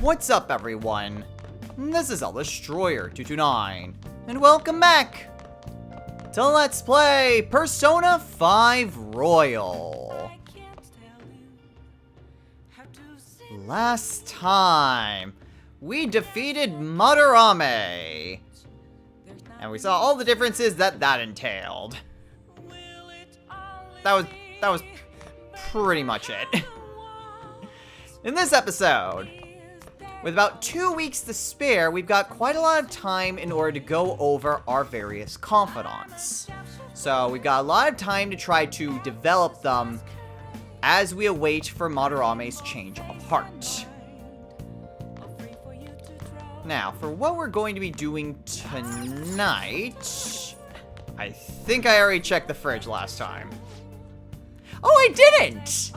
What's up, everyone? This is Destroyer229, and welcome back to Let's Play Persona 5 Royal. Last time, we defeated Madarame, and we saw all the differences that entailed. That was pretty much it. In this episode, with about 2 weeks to spare, we've got quite a lot of time in order to go over our various confidants. So we've got a lot of time to try to develop them as we await for Madarame's change of heart. Now, for what we're going to be doing tonight, I think I already checked the fridge last time. Oh, I didn't!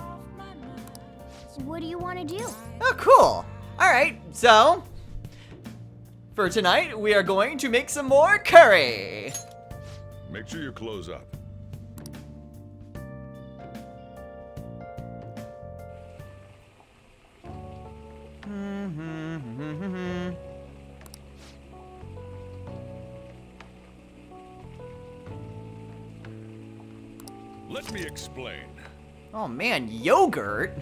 What do you want to do? Oh, cool. Alright, so, for tonight, we are going to make some more curry. Make sure you close up. Let me explain. Oh man, yogurt?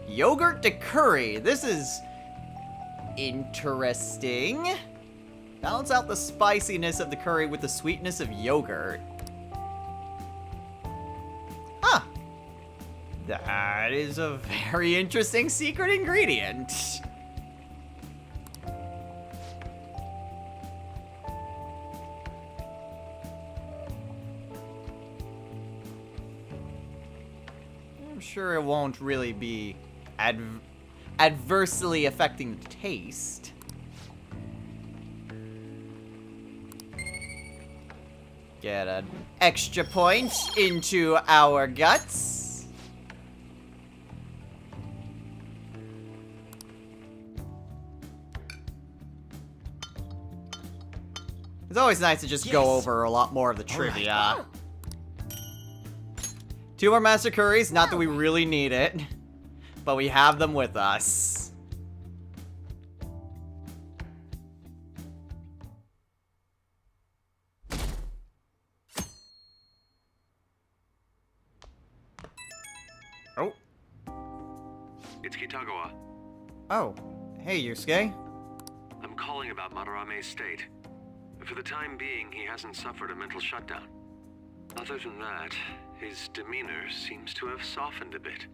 Yogurt to curry. This is interesting. Balance out the spiciness of the curry with the sweetness of yogurt. Huh. That is a very interesting secret ingredient. I'm sure it won't really be adversely affecting the taste. Get an extra point into our guts. It's always nice to just go over a lot more of the trivia. 2 more Master Curries, not that we really need it, but we have them with us. Oh. It's Kitagawa. Oh. Hey, Yusuke. I'm calling about Madarame's state. For the time being, he hasn't suffered a mental shutdown. Other than that, his demeanor seems to have softened a bit.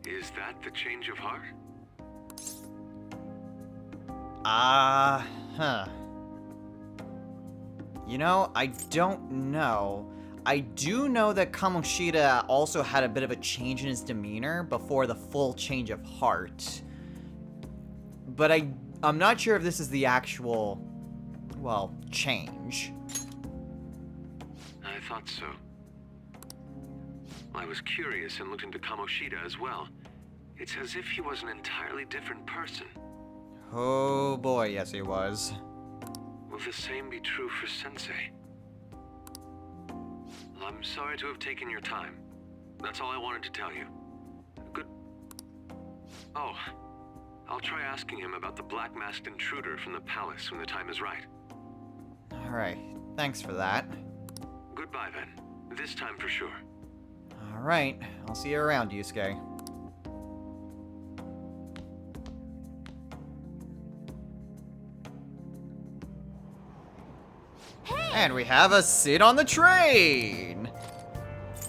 Is that the change of heart? You know, I don't know. I do know that Kamoshida also had a bit of a change in his demeanor before the full change of heart. But I'm not sure if this is the actual, well, change. I thought so. I was curious and looked into Kamoshida as well. It's as if he was an entirely different person. Oh boy, yes he was. Will the same be true for Sensei? I'm sorry to have taken your time. That's all I wanted to tell you. Good. Oh, I'll try asking him about the black-masked intruder from the palace when the time is right. Alright, thanks for that. Goodbye then. This time for sure. Alright, I'll see you around, Yusuke. Hey! And we have a seat on the train!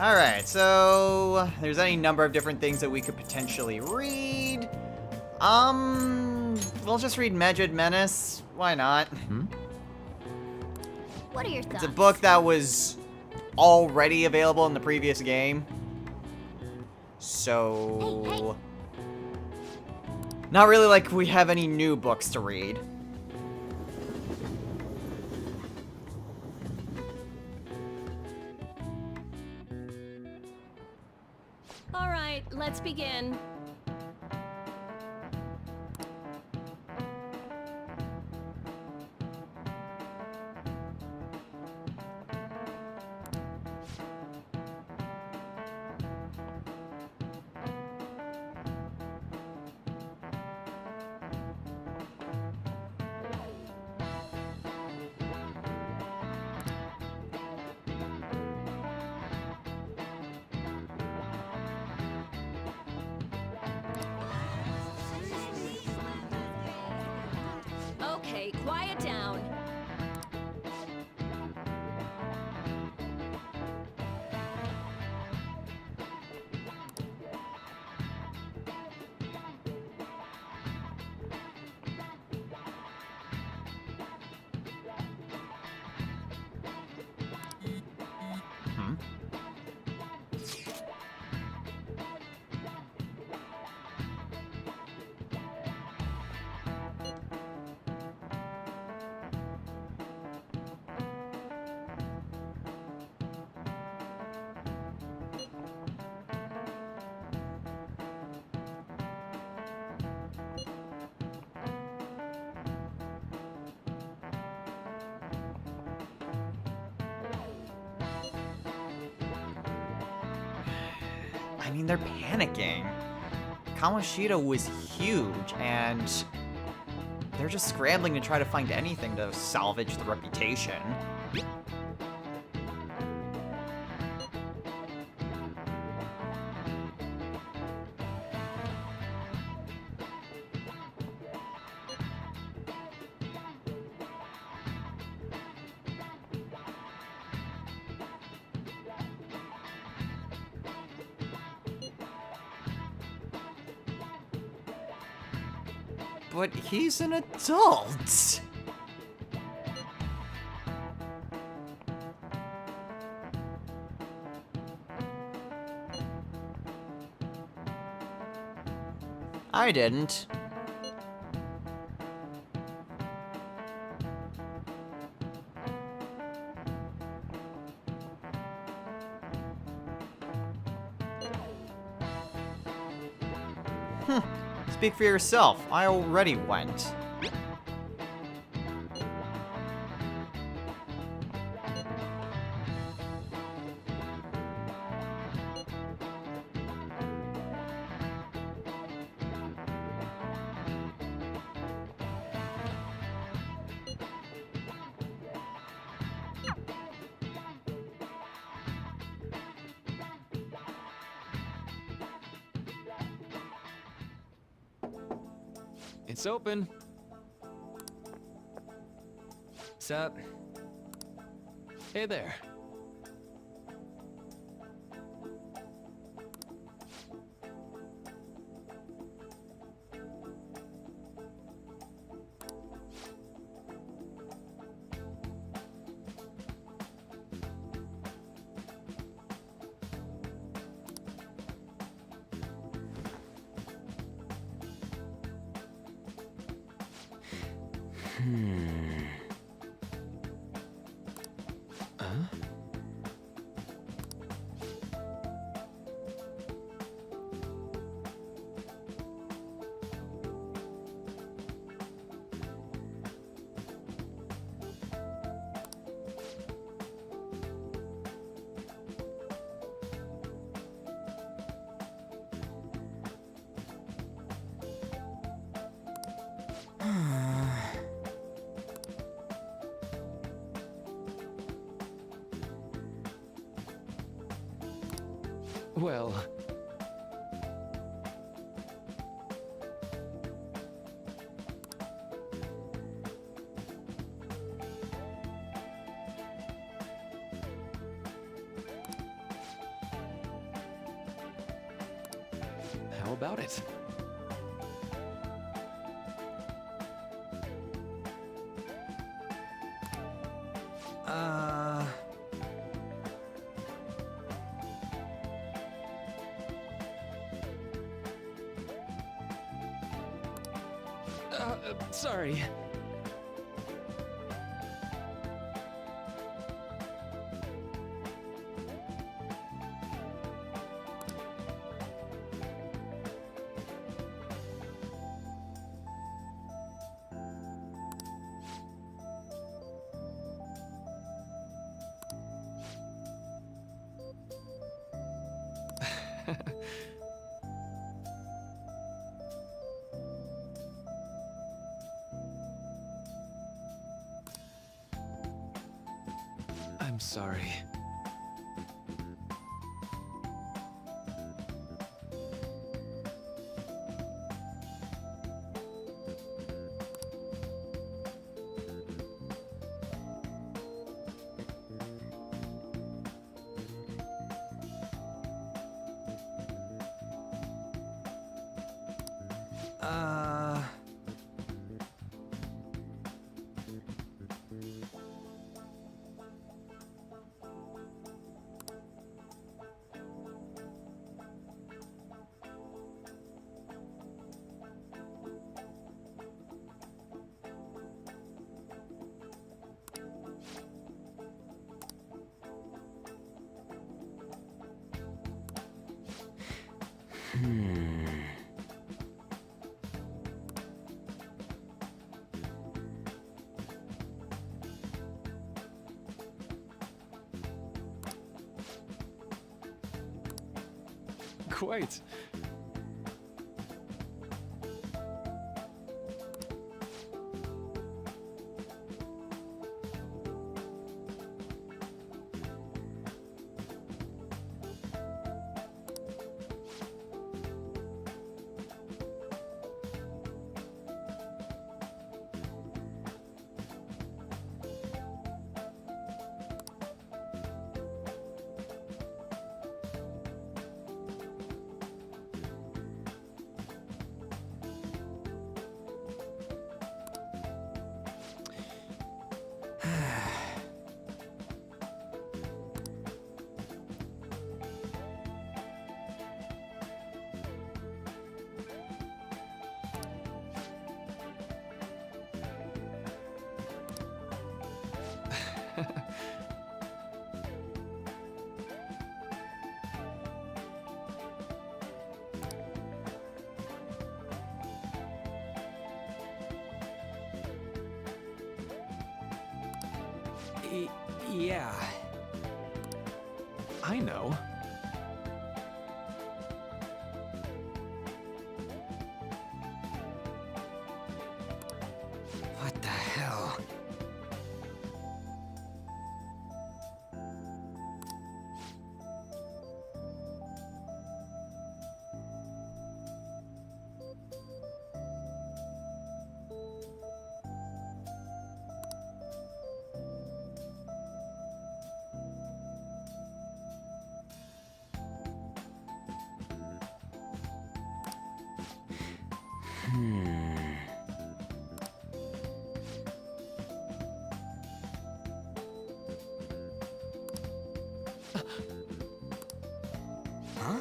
Alright, so there's any number of different things that we could potentially read. We'll just read Megid Menace. Why not? What are your thoughts? It's a book that was already available in the previous game. So, not really like we have any new books to read. All right, let's begin. Okay, quiet down. Hmm? I mean, they're panicking. Kamoshida was huge, and they're just scrambling to try to find anything to salvage the reputation. But he's an adult. I didn't. Speak for yourself. I already went. It's open. Sup? Hey there. Well... How about it? Sorry. I'm sorry. Quite. Yeah. I know. What the hell? Huh?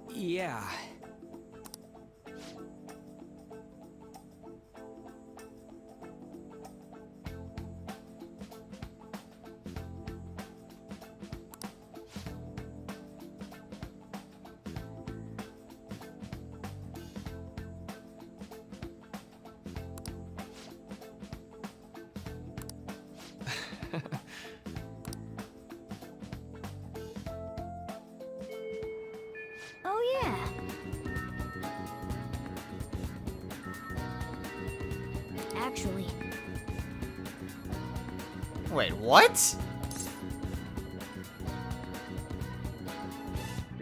Yeah. Oh, yeah. Actually, Wait, what?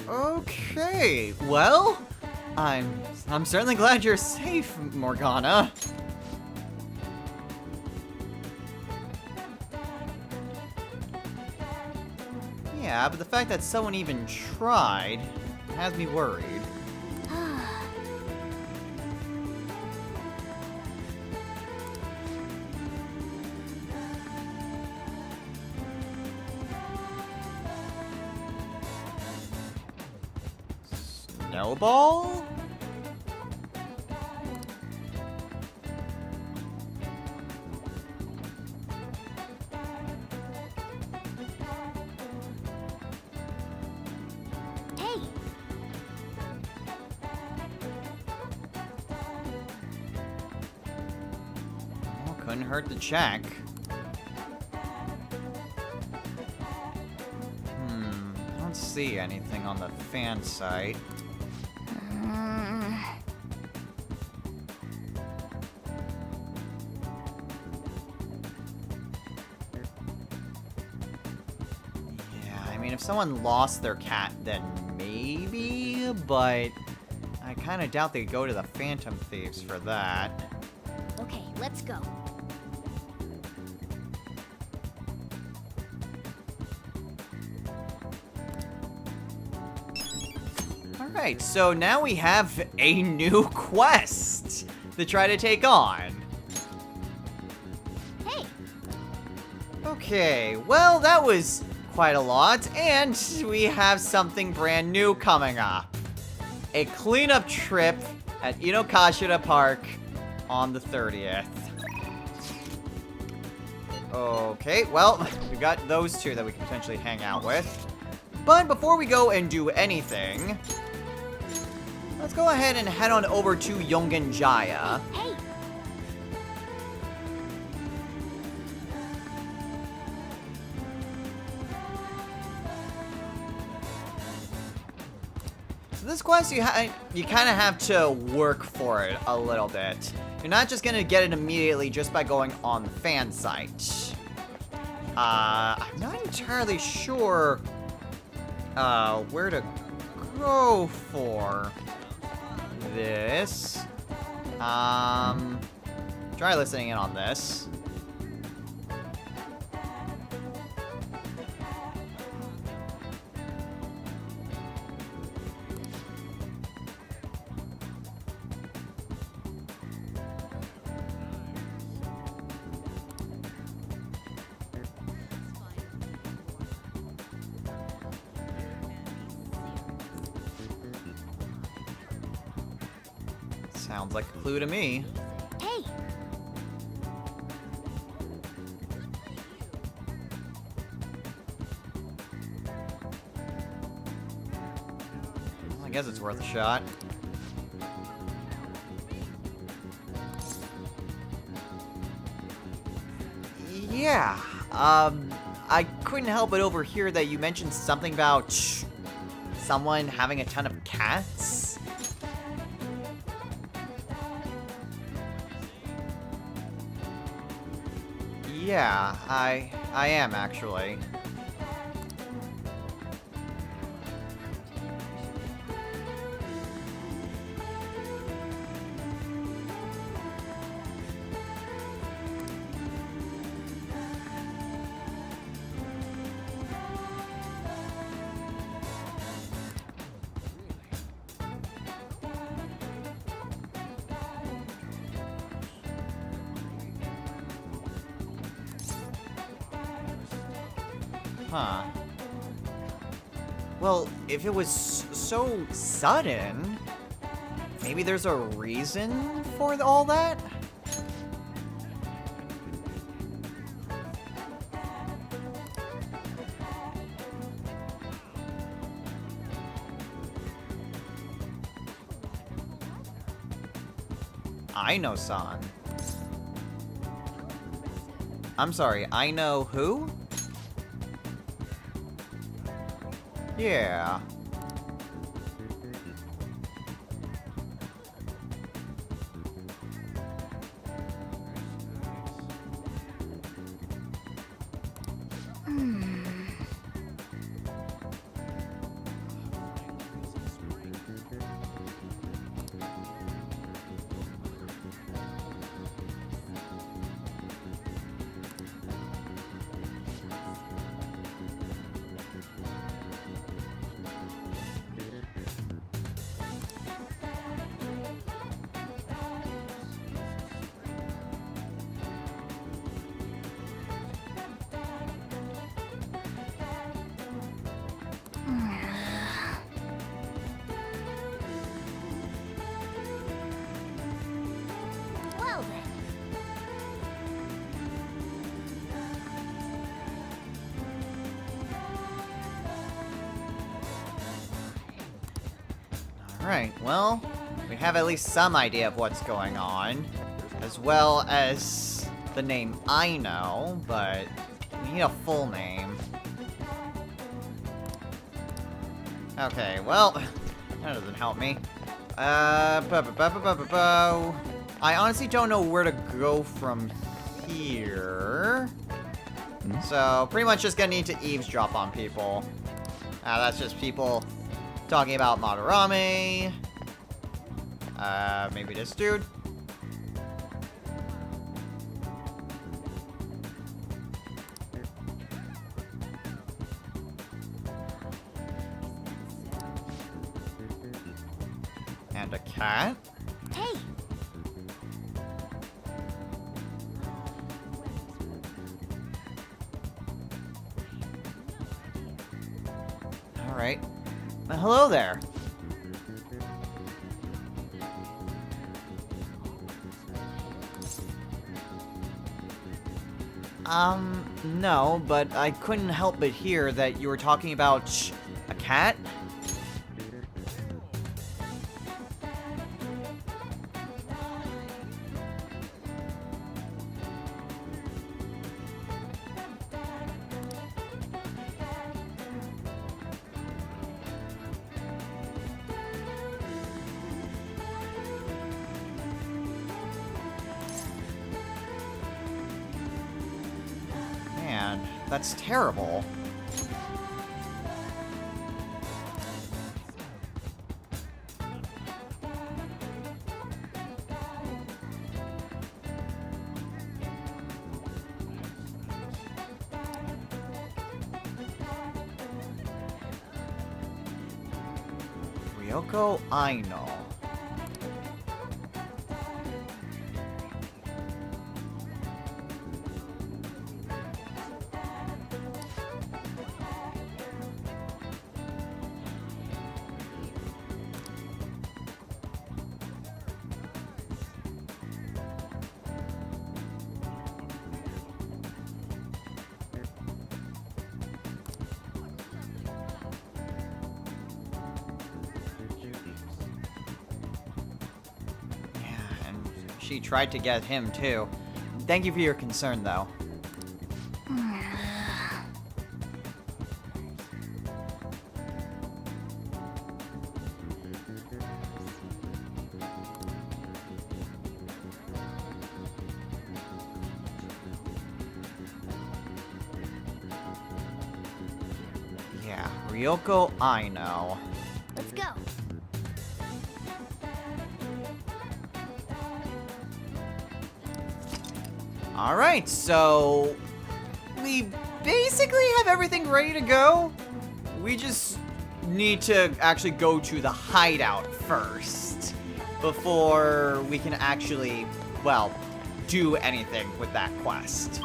Okay, well, I'm certainly glad you're safe, Morgana. Yeah, but the fact that someone even tried has me worried. Snowball? hey, Well, couldn't hurt to check. I don't see anything on the fan site. Yeah, I mean, if someone lost their cat, then maybe, but I kind of doubt they'd go to the Phantom Thieves for that. okay, let's go. Alright, so now we have a new quest. to try to take on. Hey, Okay, well, that was quite a lot, and we have something brand new coming up. A cleanup trip at Inokashira Park on the 30th. Okay, well, we got those two that we can potentially hang out with. But before we go and do anything, let's go ahead and head on over to Yongenjaya. hey. So this quest, you kind of have to work for it a little bit. You're not just going to get it immediately just by going on the fan site. I'm not entirely sure where to go for this. Try listening in on this. Sounds like a clue to me. Hey, I guess it's worth a shot. Yeah, I couldn't help but overhear that you mentioned something about someone having a ton of cats. Yeah, I am actually. Huh. Well, if it was so sudden, maybe there's a reason for all that? I know San. I'm sorry, I know who? Yeah. well then. Alright, well, we have at least some idea of what's going on, as well as the name I know, but we need a full name. Okay, well, that doesn't help me. I honestly don't know where to go from here. So, pretty much just gonna need to eavesdrop on people. That's just people talking about Madarame. Maybe this dude. And a cat. Hey, Alright. Hello there. No, but I couldn't help but hear that you were talking about a cat? Man, that's terrible. Ryoko Aino. She tried to get him, too. Thank you for your concern, though. Yeah, Ryoko Aino. Let's go. Alright, so we basically have everything ready to go. We just need to actually go to the hideout first before we can actually, well, do anything with that quest.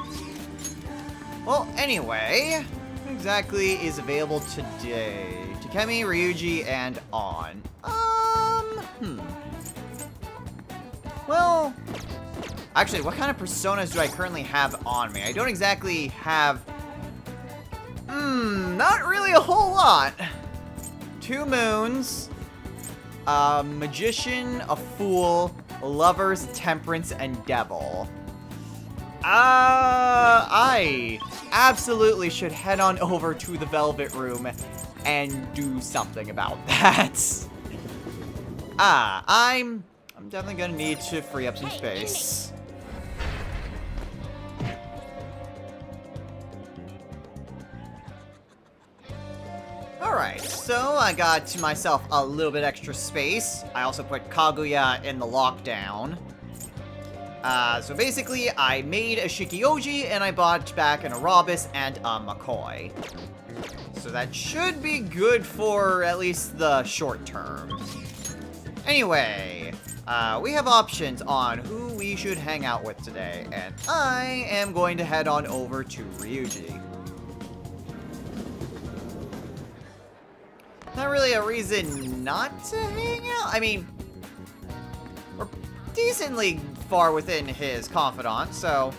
Well, anyway, what exactly is available today? Takemi, Ryuji, and On. Well, actually, what kind of personas do I currently have on me? I don't exactly have... not really a whole lot. 2 moons, a magician, a fool, lovers, temperance, and devil. I absolutely should head on over to the Velvet Room and do something about that. I'm definitely gonna need to free up some space. Alright, so I got to myself a little bit extra space. I also put Kaguya in the lockdown. So basically, I made a Shikioji, and I bought back an Arabis and a McCoy. So that should be good for at least the short term. Anyway, we have options on who we should hang out with today, and I am going to head on over to Ryuji. Not really a reason not to hang out. I mean, we're decently far within his confidant, so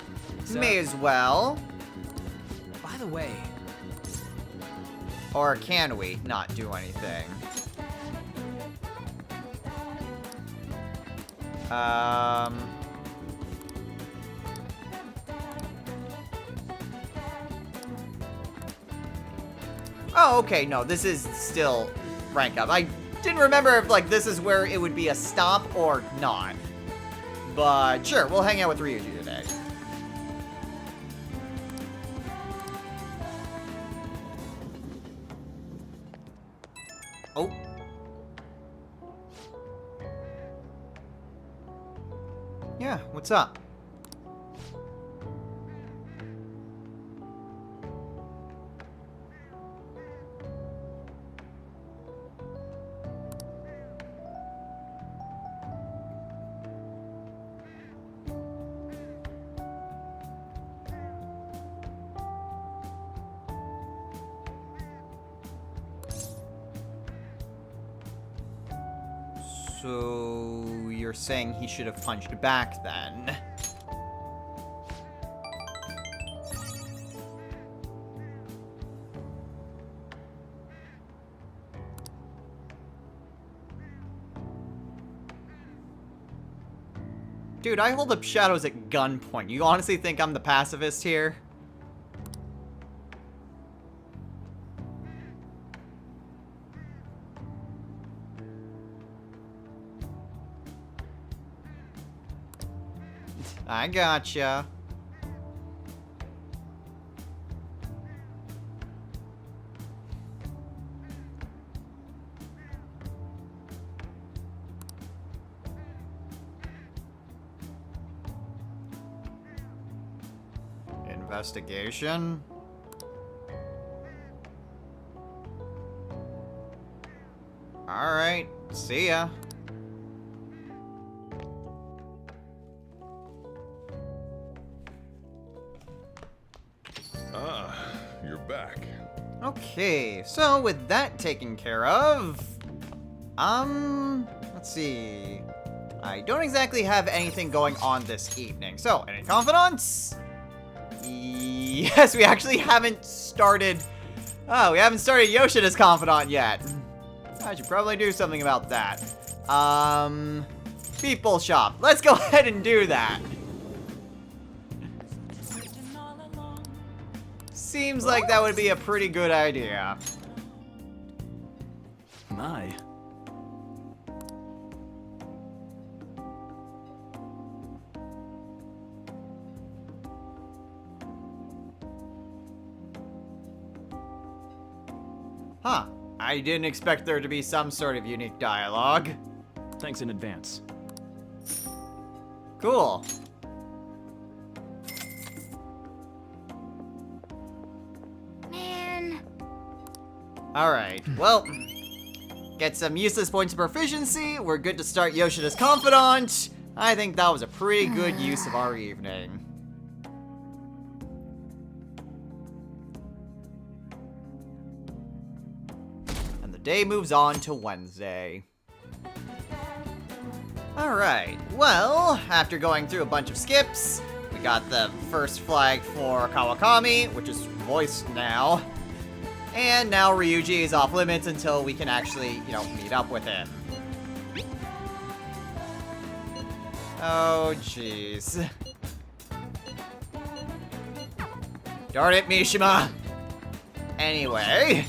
may as well. By the way, Or can we not do anything? Oh, okay, no, this is still rank up. I didn't remember if, like, this is where it would be a stop or not. But, sure, we'll hang out with Ryuji today. Oh. Yeah, what's up? So you're saying he should have punched back then? Dude, I hold up shadows at gunpoint. You honestly think I'm the pacifist here? I gotcha. Investigation? Alright, see ya. Ah, you're back. Okay, so with that taken care of, let's see. I don't exactly have anything going on this evening. So, any confidants? Yes, we actually haven't started. Oh, we haven't started Yoshida's confidant yet. I should probably do something about that. People shop. Let's go ahead and do that. Seems like that would be a pretty good idea. My. Huh. I didn't expect there to be some sort of unique dialogue. Thanks in advance. Cool. Man. Alright, well, get some useless points of proficiency. We're good to start Yoshida's confidant. I think that was a pretty good use of our evening. And the day moves on to Wednesday. Alright, well, after going through a bunch of skips, we got the first flag for Kawakami, which is voiced now. And now Ryuji is off limits until we can actually, meet up with him. Oh, jeez. Darn it, Mishima! Anyway,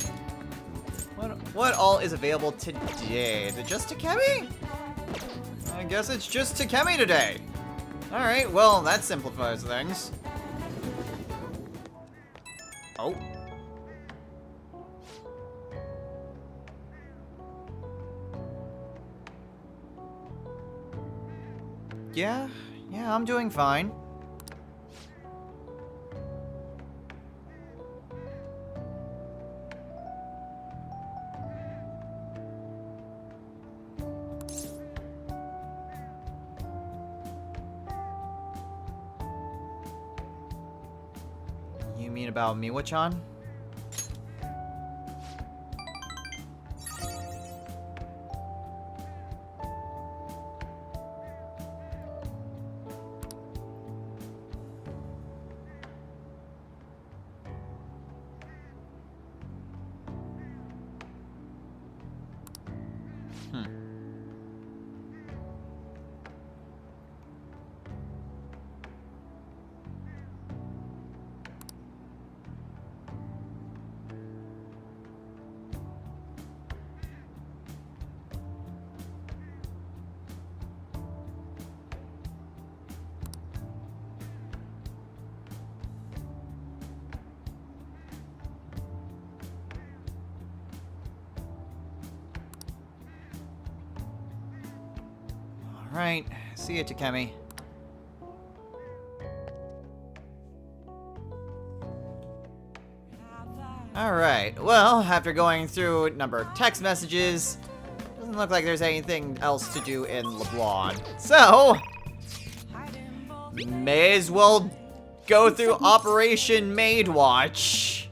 what all is available today? Is it just Takemi? I guess it's just Takemi today. Alright, well, that simplifies things. Oh. Yeah, I'm doing fine. You mean about Miwa-chan? Alright, see ya, Takemi. Alright, well, after going through a number of text messages, doesn't look like there's anything else to do in LeBlanc. So, may as well go through Operation Maid Watch.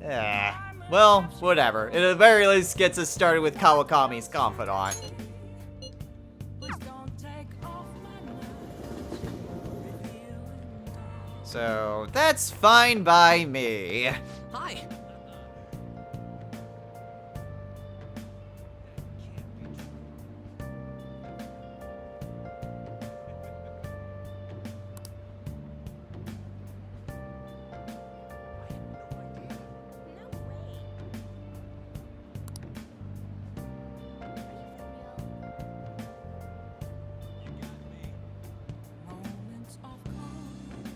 Well, whatever. It at the very least gets us started with Kawakami's confidant. So, that's fine by me. Hi.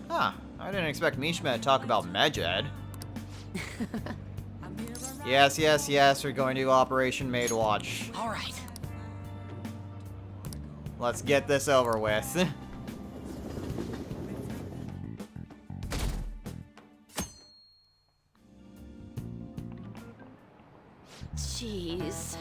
Huh, I didn't expect Mishma to talk about Medjed. Yes, yes, yes, we're going to Operation Maid Watch. All right. Let's get this over with. Jeez.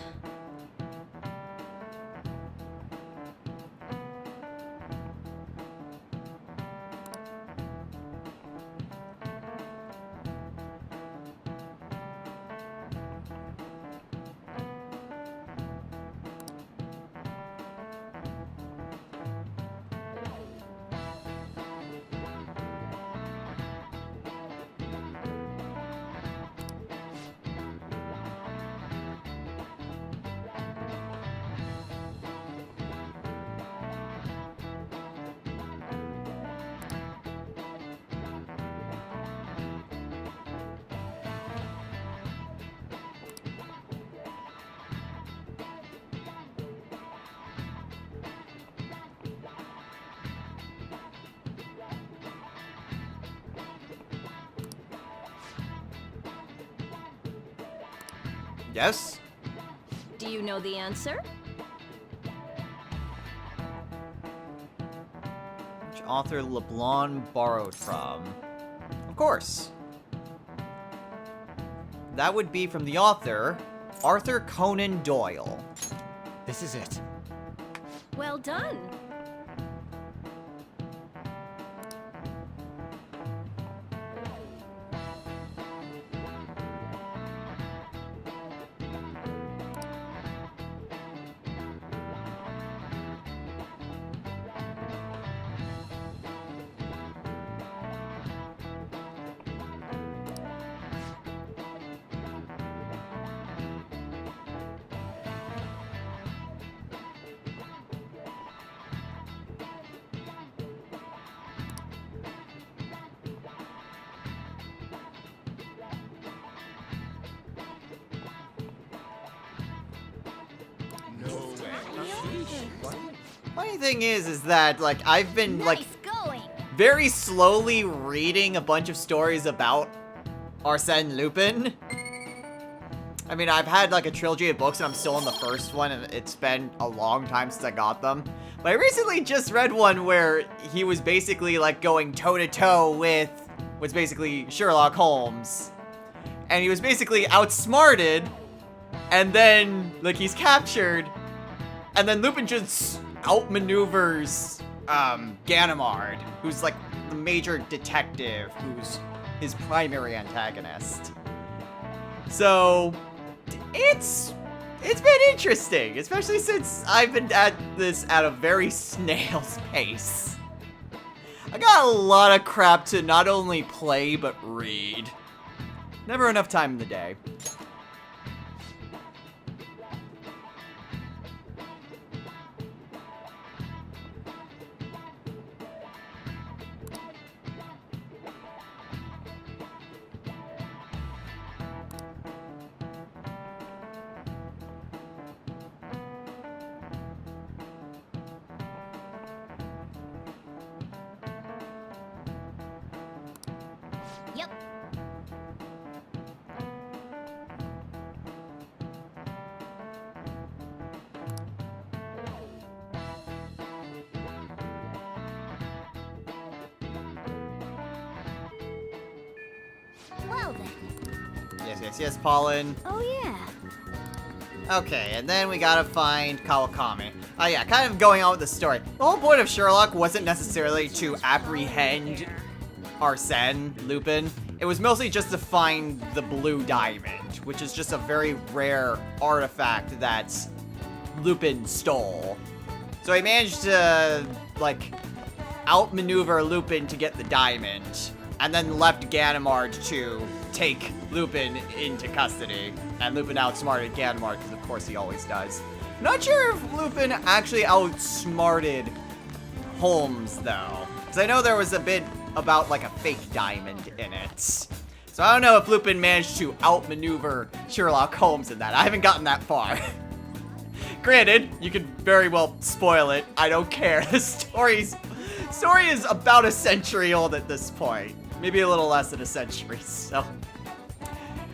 Yes? Do you know the answer? Which author LeBlanc borrowed from? Of course. That would be from the author, Arthur Conan Doyle. This is it. Well done. Funny thing is that, like, I've been, like, Nice going. very slowly reading a bunch of stories about Arsène Lupin. I mean, I've had, like, a trilogy of books, and I'm still on the first one, and it's been a long time since I got them. But I recently just read one where he was basically, like, going toe-to-toe with what's basically Sherlock Holmes. And he was basically outsmarted, and then, like, he's captured, and then Lupin just outmaneuvers, Ganimard, who's, like, the major detective, who's his primary antagonist. So, it's been interesting, especially since I've been at this at a very snail's pace. I got a lot of crap to not only play, but read. Never enough time in the day. Yep. Well then. Yes, yes, yes, Pollen. Oh yeah. Okay, and then we gotta find Kawakami. Oh yeah, kind of going on with the story. The whole point of Sherlock wasn't necessarily to apprehend Arsène Lupin. It was mostly just to find the blue diamond, which is just a very rare artifact that Lupin stole. So he managed to, like, outmaneuver Lupin to get the diamond, and then left Ganimard to take Lupin into custody. And Lupin outsmarted Ganimard, because of course he always does. Not sure if Lupin actually outsmarted Holmes, though. Because I know there was a bit about, like, a fake diamond in it. So I don't know if Lupin managed to outmaneuver Sherlock Holmes in that. I haven't gotten that far. Granted, you could very well spoil it. I don't care. The story is about a century old at this point. Maybe a little less than a century, so...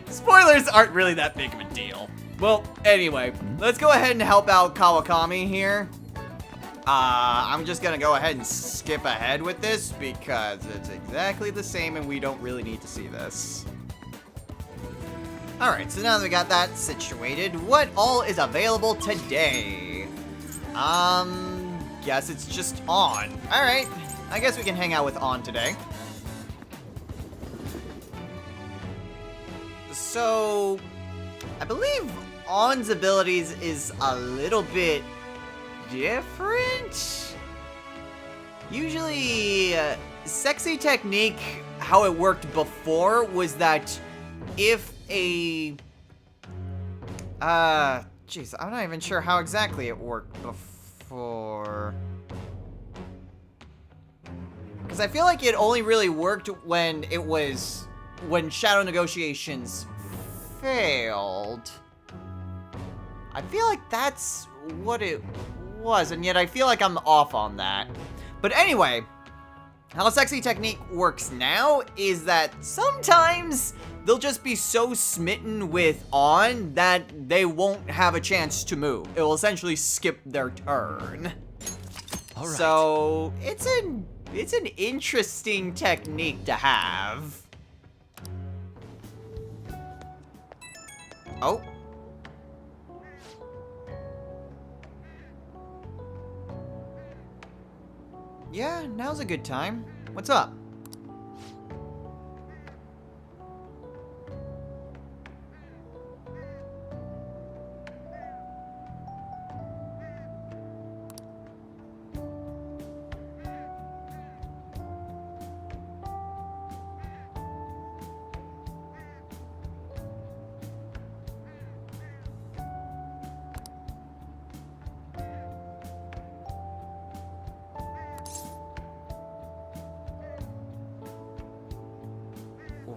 spoilers aren't really that big of a deal. Well, anyway, let's go ahead and help out Kawakami here. I'm just gonna go ahead and skip ahead with this because it's exactly the same and we don't really need to see this. Alright, so now that we got that situated, what all is available today? Guess it's just On. Alright, I guess we can hang out with On today. So, I believe On's abilities is a little bit different? Usually, Sexy Technique, how it worked before was that if a... jeez, I'm not even sure how exactly it worked before. Because I feel like it only really worked when it was... when Shadow Negotiations failed. I feel like that's what it was, and yet I feel like I'm off on that. But anyway, how Sexy Technique works now is that sometimes they'll just be so smitten with On that they won't have a chance to move. It will essentially skip their turn. All right. So it's an interesting technique to have. Oh. Yeah, now's a good time. What's up?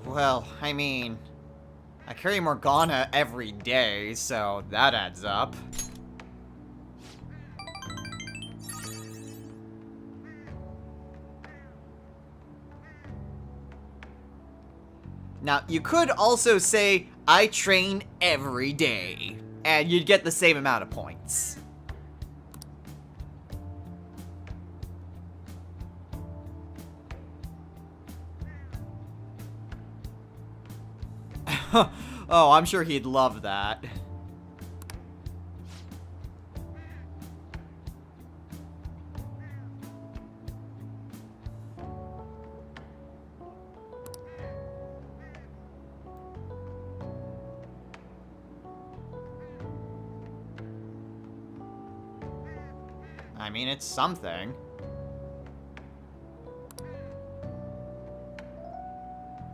Well, I mean, I carry Morgana every day, so that adds up. Now, you could also say, I train every day, and you'd get the same amount of points. Oh, I'm sure he'd love that. I mean, it's something.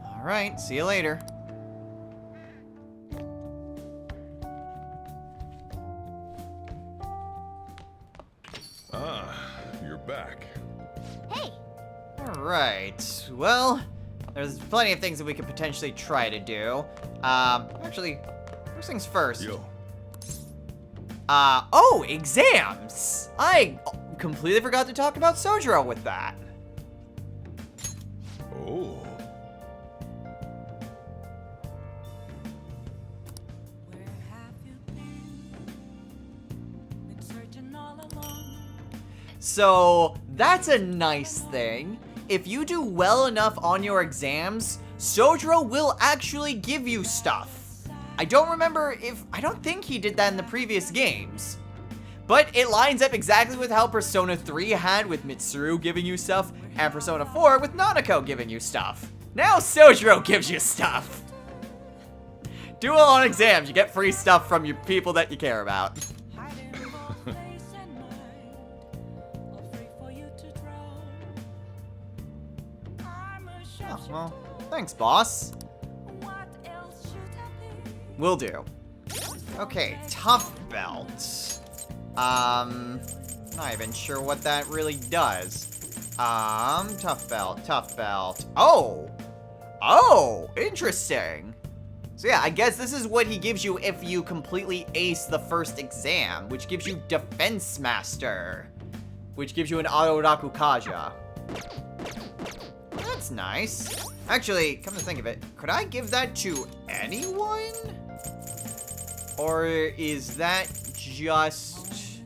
All right, see you later. You're back. Hey, Alright, well, there's plenty of things that we could potentially try to do. Actually, first things first. Yo. Oh, exams! I completely forgot to talk about Sojiro with that. Oh. So, that's a nice thing. If you do well enough on your exams, Sojiro will actually give you stuff. I don't think he did that in the previous games. But it lines up exactly with how Persona 3 had with Mitsuru giving you stuff, and Persona 4 with Nanako giving you stuff. Now Sojiro gives you stuff. Do well on exams, you get free stuff from your people that you care about. Oh, well, thanks, boss. Will do. Okay, tough belt. Not even sure what that really does. Tough belt, tough belt. Oh! Oh, interesting. So yeah, I guess this is what he gives you if you completely ace the first exam, which gives you Defense Master, which gives you an Auto Rakukaja. That's nice. Actually, come to think of it, could I give that to anyone? Or is that just...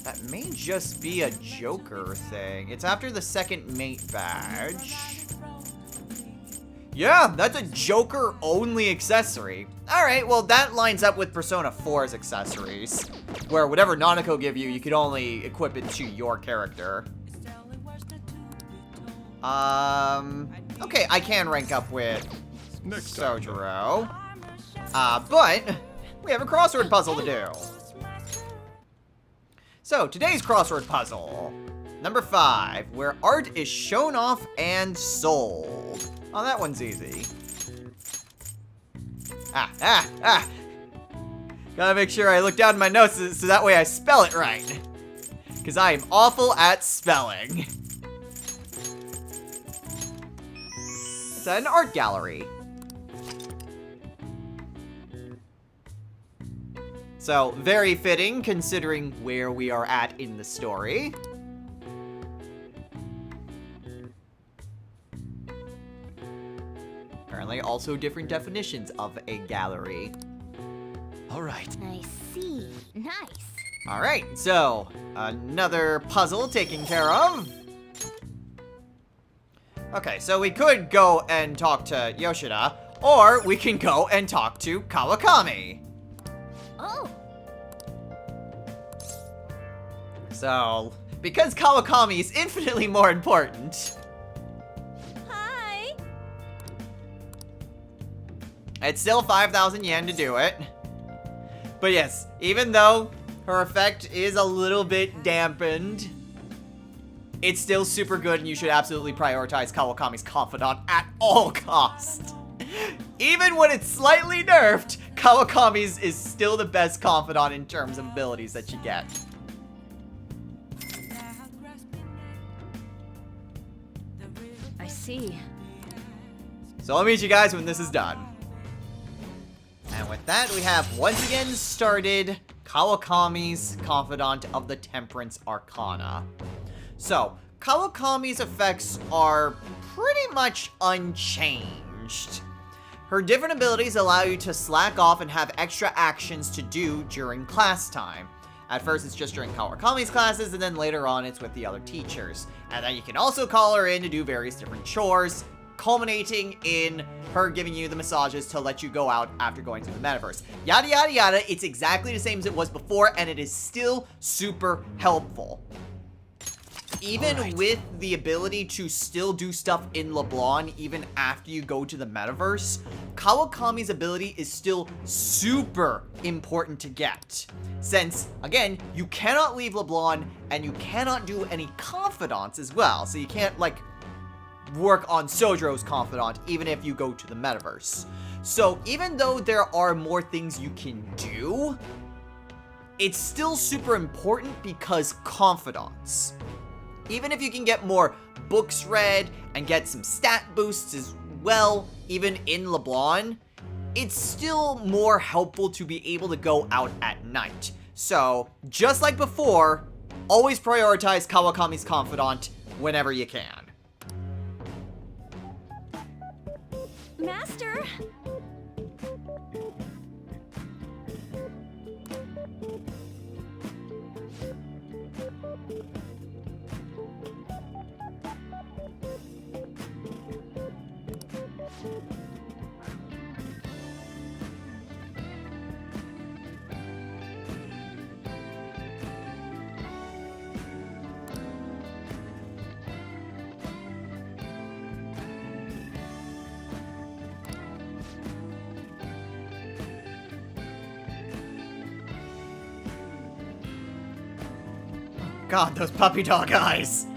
That may just be a Joker thing. It's after the second mate badge. Yeah, that's a Joker-only accessory. Alright, well, that lines up with Persona 4's accessories, where whatever Nanako give you, you can only equip it to your character. Okay, I can rank up with Sojiro. But we have a crossword puzzle to do. So, today's crossword puzzle. Number 5, where art is shown off and sold. Oh, that one's easy. Gotta make sure I look down at my notes so that way I spell it right. Because I am awful at spelling. It's at an art gallery. So, very fitting considering where we are at in the story. Apparently, also different definitions of a gallery. Alright. I see. Nice. Alright, so, another puzzle taken care of. Okay, so we could go and talk to Yoshida, or we can go and talk to Kawakami. Oh. So, because Kawakami is infinitely more important, Hi. it's still 5,000 yen to do it. But yes, even though her effect is a little bit dampened, it's still super good and you should absolutely prioritize Kawakami's confidant at all costs. Even when it's slightly nerfed, Kawakami's is still the best confidant in terms of abilities that you get. I see. So I'll meet you guys when this is done. And with that, we have once again started Kawakami's Confidant of the Temperance Arcana. So, Kawakami's effects are pretty much unchanged. Her different abilities allow you to slack off and have extra actions to do during class time. At first, it's just during Kawakami's classes, and then later on, it's with the other teachers. And then you can also call her in to do various different chores, culminating in her giving you the massages to let you go out after going to the metaverse. Yada, yada, yada. It's exactly the same as it was before, and it is still super helpful. Even with the ability to still do stuff in LeBlanc even after you go to the metaverse, Kawakami's ability is still super important to get. Since, again, you cannot leave LeBlanc and you cannot do any confidants as well. So you can't, like, work on Sojiro's confidant even if you go to the metaverse. So even though there are more things you can do, it's still super important because confidants. Even if you can get more books read and get some stat boosts as well, even in LeBlanc, it's still more helpful to be able to go out at night. So, just like before, always prioritize Kawakami's confidant whenever you can. Master! God, those puppy dog eyes.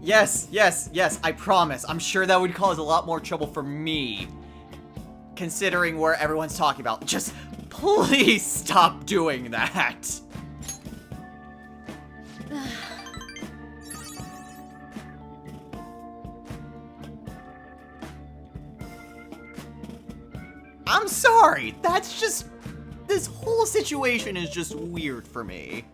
Yes, yes, yes, I promise. I'm sure that would cause a lot more trouble for me. Considering where everyone's talking about. Just please stop doing that. I'm sorry. That's just... This whole situation is just weird for me.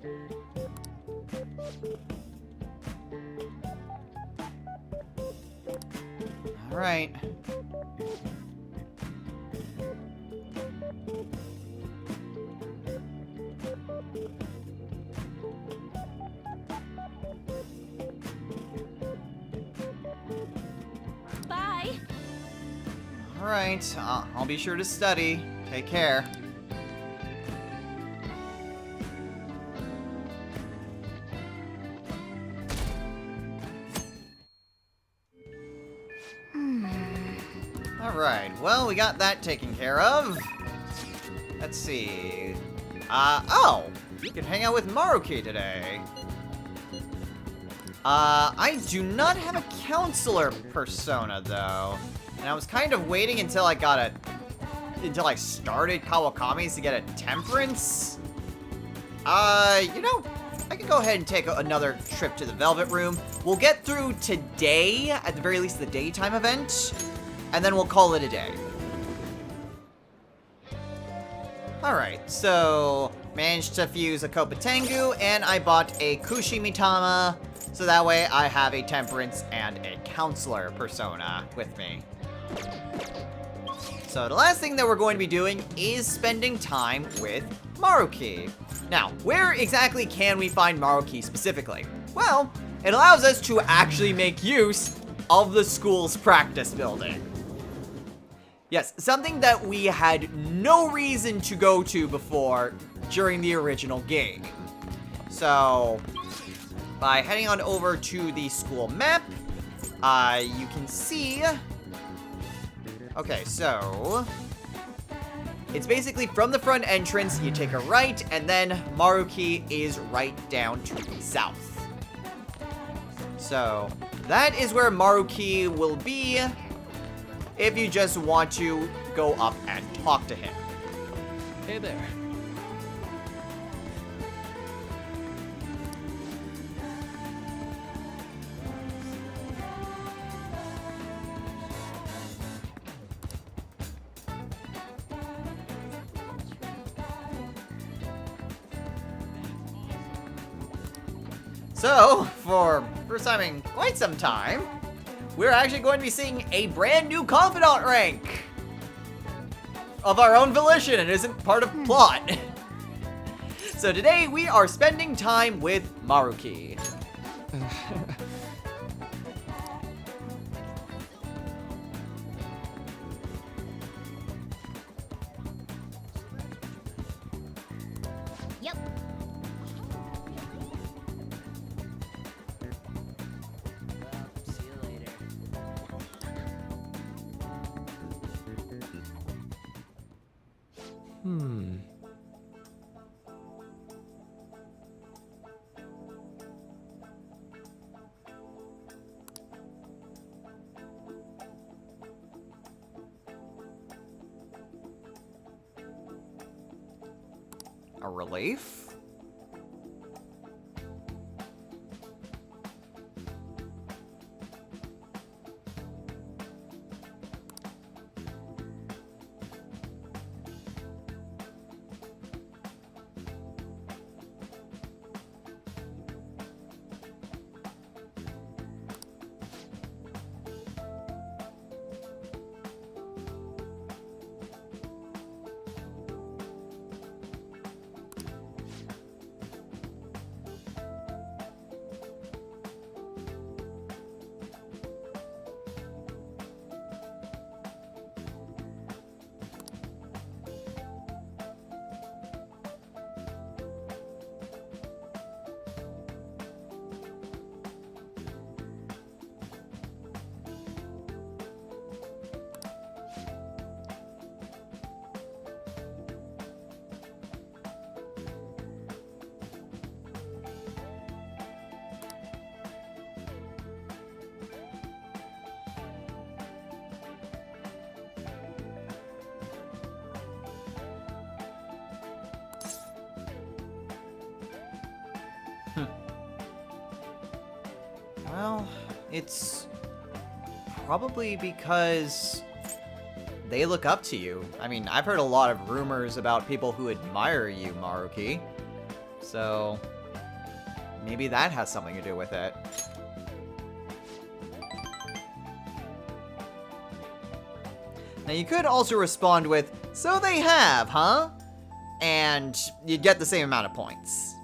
Alright. Bye. Alright, I'll be sure to study. Take care. Alright, well, we got that taken care of. Let's see. Oh! You can hang out with Maruki today. I do not have a counselor persona, though. And I was kind of waiting until I started Kawakami's to get a temperance. You know, I can go ahead and take another trip to the Velvet Room. We'll get through today, at the very least the daytime event, and then we'll call it a day. Alright, so managed to fuse a Kopatengu, and I bought a Kushimitama, so that way I have a temperance and a counselor persona with me. So the last thing that we're going to be doing is spending time with Maruki. Now, where exactly can we find Maruki specifically? Well, it allows us to actually make use of the school's practice building. Yes, something that we had no reason to go to before during the original game. So, by heading on over to the school map, you can see... Okay, so... It's basically from the front entrance, you take a right, and then Maruki is right down to the south. So, that is where Maruki will be if you just want to go up and talk to him. Hey there. So, for first time in quite some time, we're actually going to be seeing a brand new confidant rank of our own volition. It isn't part of plot. So today we are spending time with Maruki. Yep. See you later. A relief? Well, it's probably because they look up to you. I mean, I've heard a lot of rumors about people who admire you, Maruki. So, maybe that has something to do with it. Now, you could also respond with, "So they have, huh?" And you'd get the same amount of points.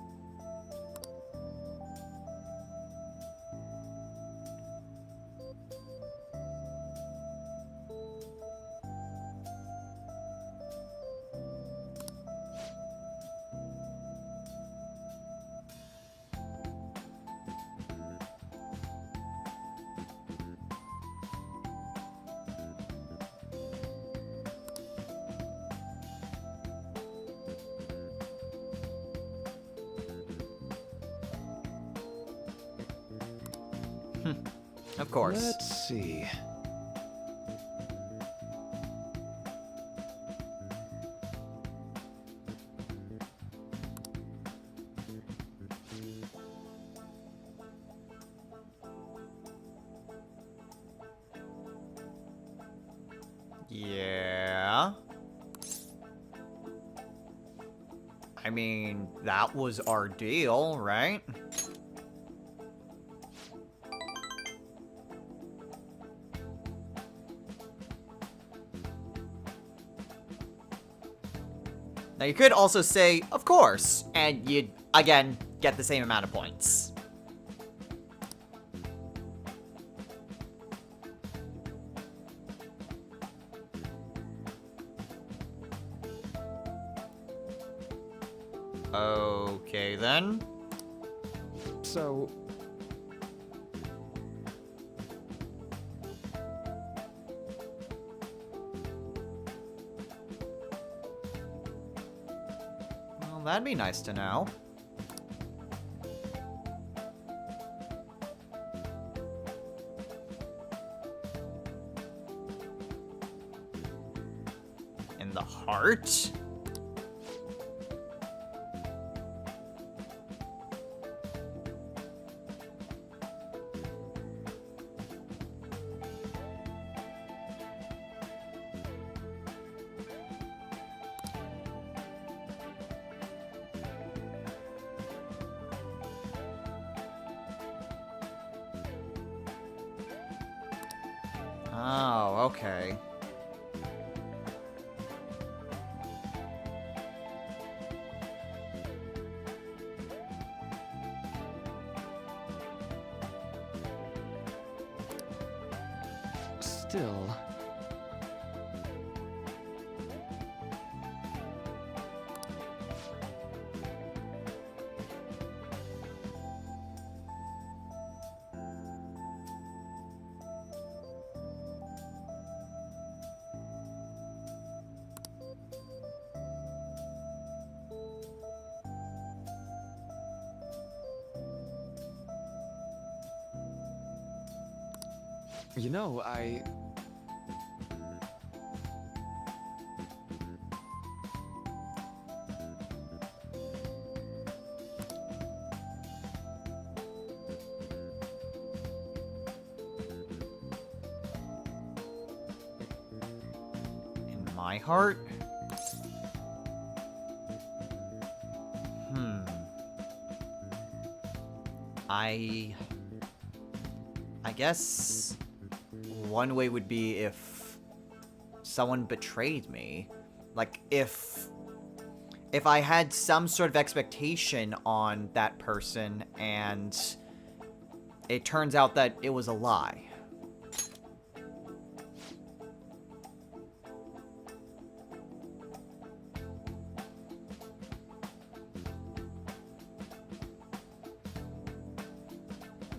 Of course. Let's see. Yeah. I mean, that was our deal, right? Now, you could also say, "Of course," and you'd, again, get the same amount of points. Okay, then. So, Well, that'd be nice to know. In the heart? Oh, okay. still. You know, In my heart? I guess one way would be if someone betrayed me. Like, if I had some sort of expectation on that person and it turns out that it was a lie.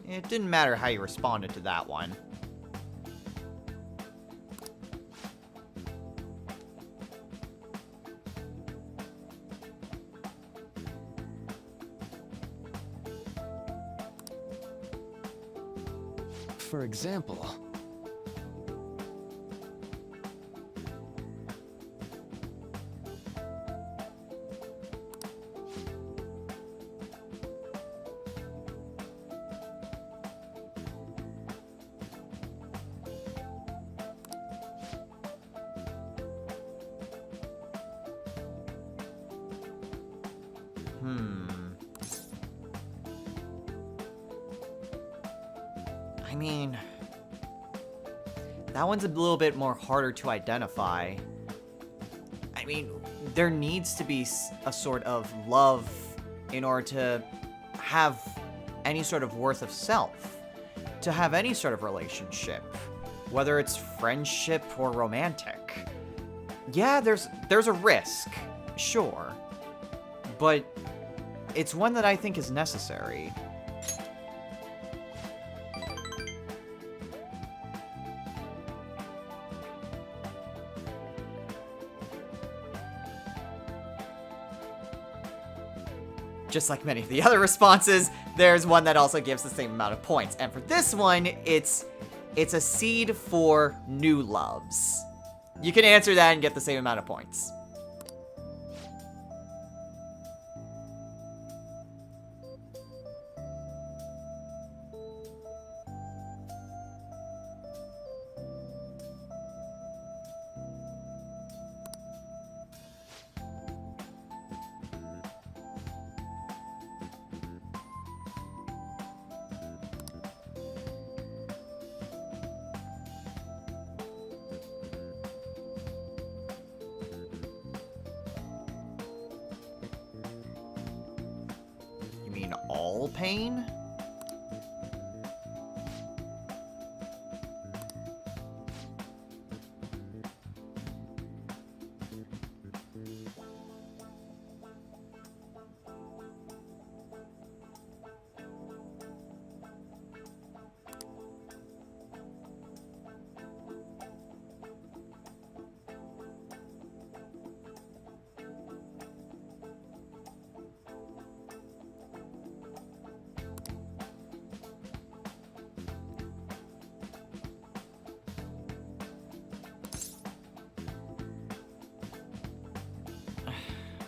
It didn't matter how you responded to that one. for example, I mean, that one's a little bit more harder to identify. I mean, there needs to be a sort of love in order to have any sort of worth of self, to have any sort of relationship, whether it's friendship or romantic. Yeah, there's a risk, sure, but it's one that I think is necessary. Just like many of the other responses, there's one that also gives the same amount of points. And for this one, it's a seed for new loves. You can answer that and get the same amount of points. All pain?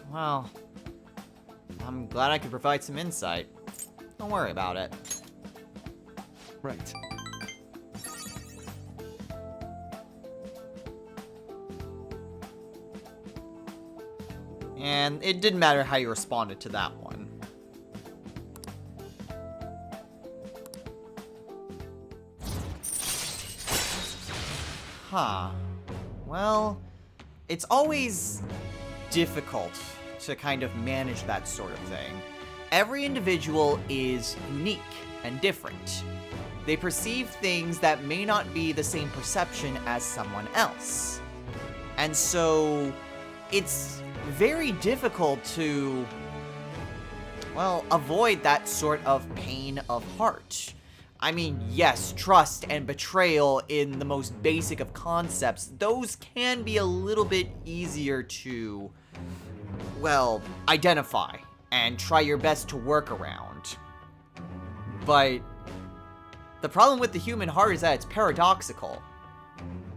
Well, I'm glad I could provide some insight. Don't worry about it. Right. And it didn't matter how you responded to that one. Huh. Well, it's always difficult to kind of manage that sort of thing. Every individual is unique and different. They perceive things that may not be the same perception as someone else. And so it's very difficult to, well, avoid that sort of pain of heart. I mean, yes, trust and betrayal in the most basic of concepts, those can be a little bit easier to, well, identify and try your best to work around. But the problem with the human heart is that it's paradoxical.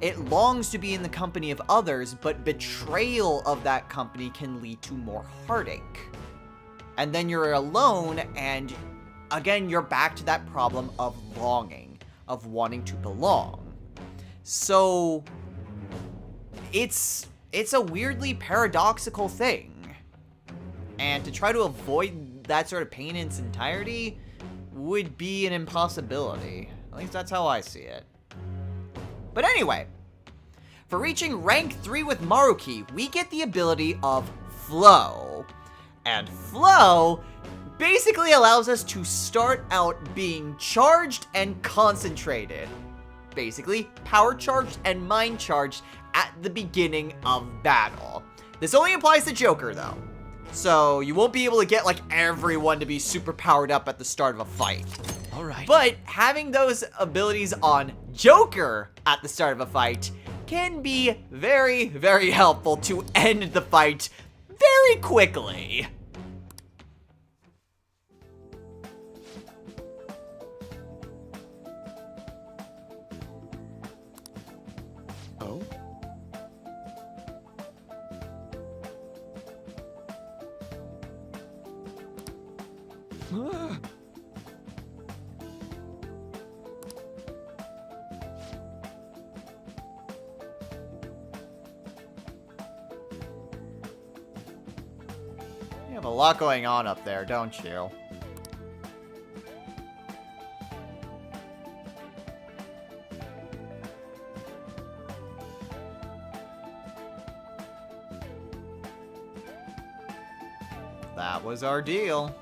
It longs to be in the company of others, but betrayal of that company can lead to more heartache. And then you're alone, and again, you're back to that problem of longing, of wanting to belong. So it's a weirdly paradoxical thing. And to try to avoid that sort of pain in its entirety would be an impossibility. At least that's how I see it. But anyway, for reaching rank 3 with Maruki, we get the ability of Flow. And Flow basically allows us to start out being charged and concentrated. Basically, power charged and mind charged at the beginning of battle. This only applies to Joker, though. So you won't be able to get, like, everyone to be super powered up at the start of a fight. Alright. But having those abilities on Joker at the start of a fight can be very, very helpful to end the fight very quickly. Oh? Ah. Yeah, have a lot going on up there, don't you? That was our deal.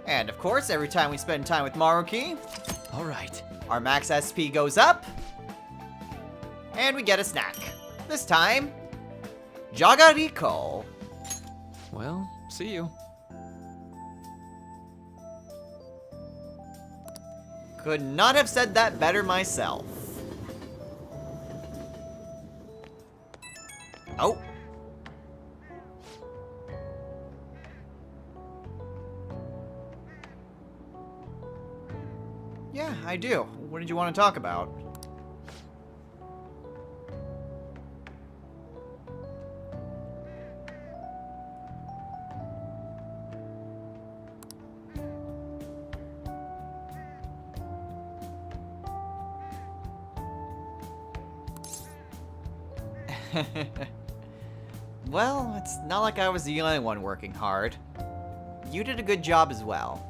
And of course, every time we spend time with Maruki, All right. our max SP goes up, and we get a snack. This time, Jagariko. Well, see you. Could not have said that better myself. Oh. Yeah, I do. What did you want to talk about? Well, it's not like I was the only one working hard. You did a good job as well.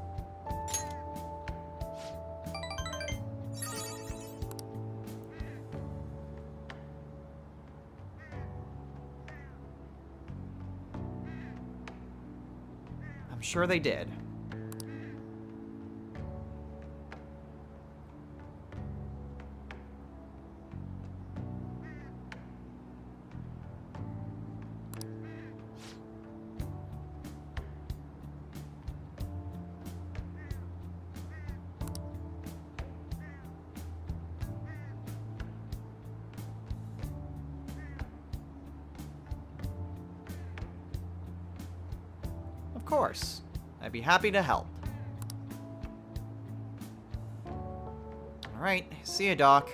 I'm sure they did. Of course. I'd be happy to help. Alright, see ya, Doc.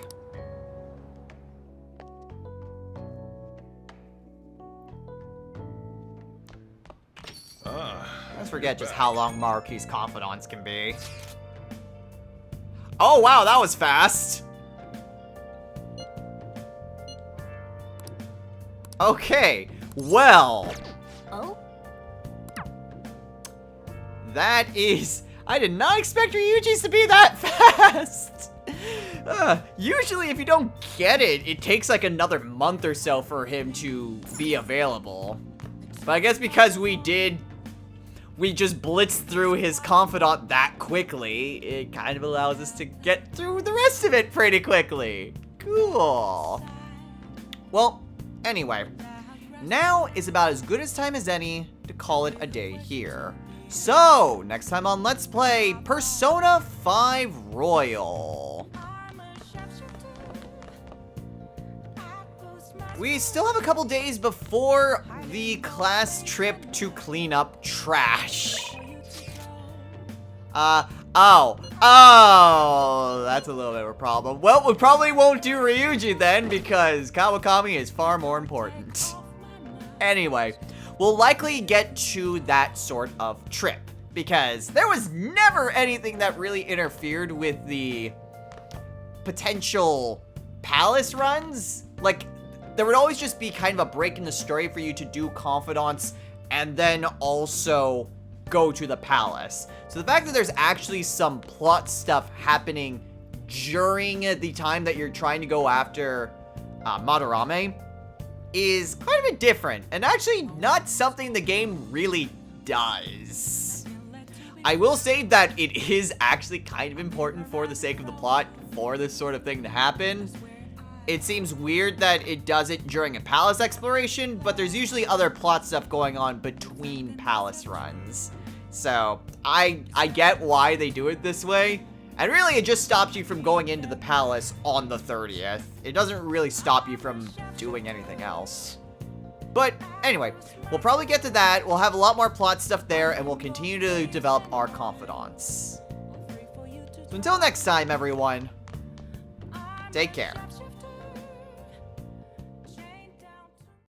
Let's forget just how long Maruki's confidants can be. Oh wow, that was fast! Okay, well... Oh? That is... I did not expect Ryuji's to be that fast! Usually if you don't get it, it takes like another month or so for him to be available. But I guess because we just blitzed through his confidant that quickly, it kind of allows us to get through the rest of it pretty quickly. Cool. Well, anyway, now is about as good a time as any to call it a day here. So, next time on Let's Play Persona 5 Royal. We still have a couple days before the class trip to clean up trash. Oh, that's a little bit of a problem. Well, we probably won't do Ryuji then, because Kawakami is far more important. Anyway, we'll likely get to that sort of trip, because there was never anything that really interfered with the potential palace runs. Like, there would always just be kind of a break in the story for you to do confidants and then also go to the palace. So the fact that there's actually some plot stuff happening during the time that you're trying to go after Madarame is quite a bit different, and actually not something the game really does. I will say that it is actually kind of important for the sake of the plot for this sort of thing to happen. It seems weird that it does it during a palace exploration, but there's usually other plot stuff going on between palace runs. So, I get why they do it this way. And really, it just stops you from going into the palace on the 30th. It doesn't really stop you from doing anything else. But anyway, we'll probably get to that. We'll have a lot more plot stuff there, and we'll continue to develop our confidants. So until next time, everyone, take care.